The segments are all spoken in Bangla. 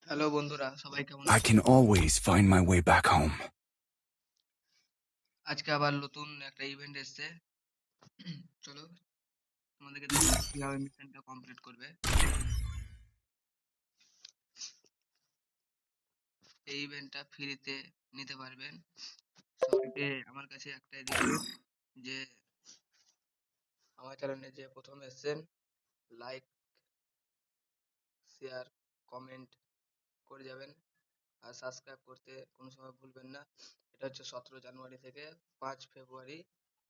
হ্যালো বন্ধুরা, সবাই কেমন I আছেন? can always find my way back home. আজকে আবার নতুন একটা ইভেন্ট এসছে। চলো তোমাদেরকে দেখাই কিভাবে মিশনটা কমপ্লিট করবে। এই ইভেন্টটা ফ্রিতে নিতে পারবেন। সবাইকে আমার কাছে একটাই রিকোয়েস্ট যে আমার চ্যানেলে যে প্রথম এসেছেন লাইক, শেয়ার, কমেন্ট করে যাবেন আর সাবস্ক্রাইব করতে কোনো সময় ভুলবেন না। এটা হচ্ছে 17 জানুয়ারি থেকে 5 ফেব্রুয়ারি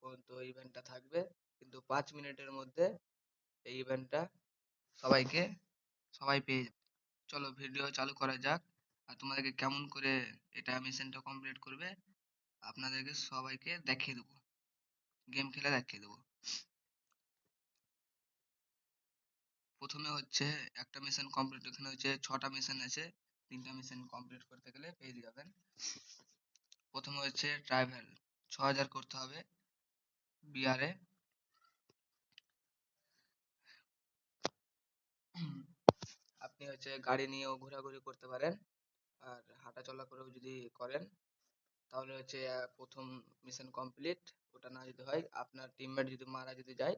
পর্যন্ত ইভেন্টটা থাকবে, কিন্তু 5 মিনিটের মধ্যে এই ইভেন্টটা সবাইকে সবাই পেয়ে যাবে। চলো ভিডিও চালু করা যাক। আর তোমাদেরকে কেমন করে এটা মিশনটা কমপ্লিট করবে আপনাদেরকে সবাইকে দেখিয়ে দেবো, গেম খেলে দেখিয়ে দেবো। প্রথমে হচ্ছে একটা মিশন কমপ্লিট, এখানে হচ্ছে 6টা মিশন আছে, 3টা মিশন কমপ্লিট করতে গেলে পেয়ে যাবেন। প্রথমে হচ্ছে ট্রাভেল, 6000 করতে হবে বিয়ারে। আপনি হচ্ছে গাড়ি নিয়েও ঘোরাঘুরি করতে পারেন আর হাঁটা চলা করেও যদি করেন তাহলে হচ্ছে প্রথম মিশন কমপ্লিট। ওটা না যদি হয়, আপনার টিমমেট যদি মারা যদি যায়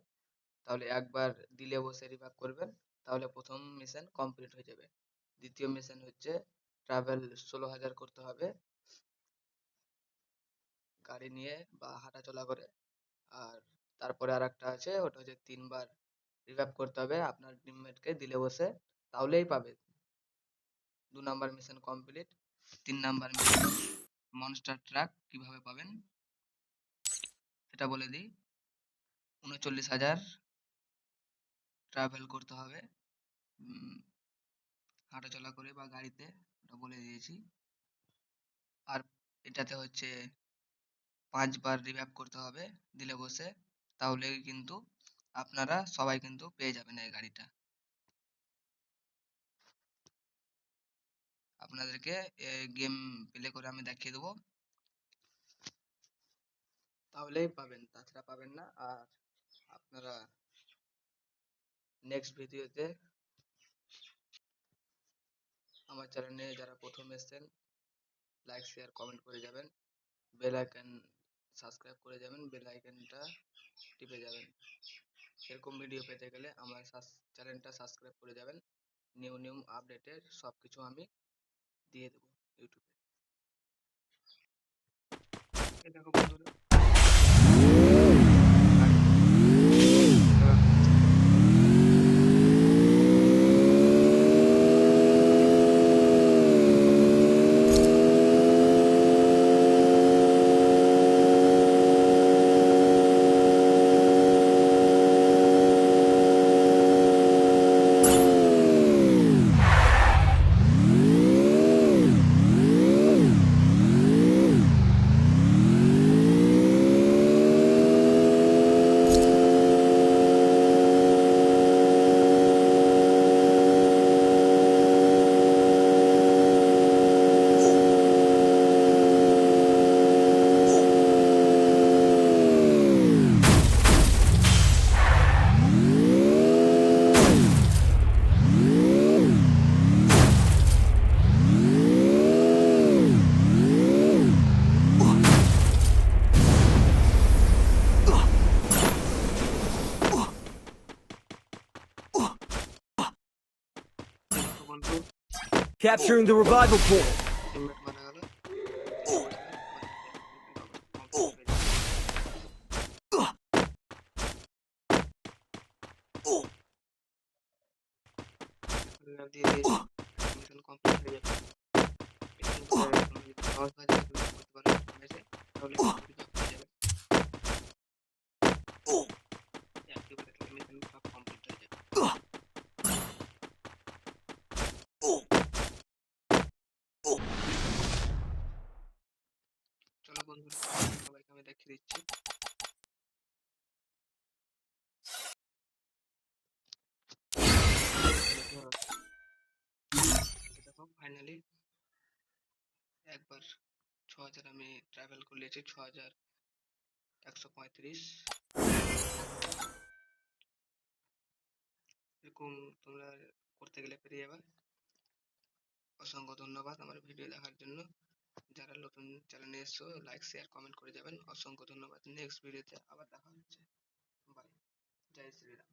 তাহলে একবার দিলে বসে রিভাইভ করবেন, তাহলে প্রথম মিশন কমপ্লিট হয়ে যাবে। দ্বিতীয় মিশন হচ্ছে ট্রাভেল, 16,000 করতে হবে গাড়ি নিয়ে বা হাঁটা চলা করে। আর তারপরে আর একটা আছে, ওটা হচ্ছে 3বার রিভাইভ করতে হবে আপনার টিমমেটকে দিলে বসে, তাহলেই পাবে। 2 number mission complete. 3 number mission monster truck কিভাবে পাবেন সেটা বলে দিই। 39,000 ট্রাভেল করতে হবে হাঁটা চলা করে বা গাড়িতে, ওটা বলে দিয়েছি। আর এটাতে হচ্ছে 5বার রিভাইভ করতে হবে দিলে বসে, তাহলে কিন্তু আপনারা সবাই কিন্তু পেয়ে যাবেন এই গাড়িটা। আপনাদেরকে গেম প্লে করে আমি দেখিয়ে দেবো, তাহলেই পাবেন, তাছাড়া পাবেন না। আর আপনারা নেক্সট ভিডিওতে আমার চ্যানেলে যারা প্রথম এসেছেন লাইক শেয়ার কমেন্ট করে যাবেন, বেল আইকন সাবস্ক্রাইব করে যাবেন, বেল আইকনটা টিপে যাবেন। এরকম ভিডিও পেতে গেলে আমার চ্যানেলটা সাবস্ক্রাইব করে যাবেন। নিউ নিউ আপডেটের সব কিছু আমি দিয়ে দেবো ইউটিউবে। এই দেখো বন্ধুরা, এই দেখো বন্ধু, Capturing the revival pool. Teammate মারা গেল, দিলে বসে এবার কমপ্লিট হয়ে যাবে। এখন দিয়ে দিয়েছি, একটা মিশন কমপ্লিট হয়ে যাবে। এরকম করে তোমরা যদি 10,000 রিভাইভ করতে পারো ম্যাচে, তাহলে কিন্তু রিভাইভ হয়ে যাবে একেবারে, তাহলে মিশন সব কমপ্লিট হয়ে যাবে। চলো বন্ধুরা, সবাইকে আমি দেখিয়ে দিচ্ছি। দেখো ফাইনালি একবার 6,000 আমি ট্রাভেল করে নিয়েছি, 6,135। এরকম তোমরা করতে গেলে পেরে যাবে। অসংখ্য ধন্যবাদ আমার ভিডিও দেখার জন্য। যারা নতুন চ্যানেলে এসছো লাইক শেয়ার কমেন্ট করে যাবেন। অসংখ্য ধন্যবাদ। নেক্সট ভিডিওতে আবার দেখা হচ্ছে। বাই। জয় শ্রীরাম।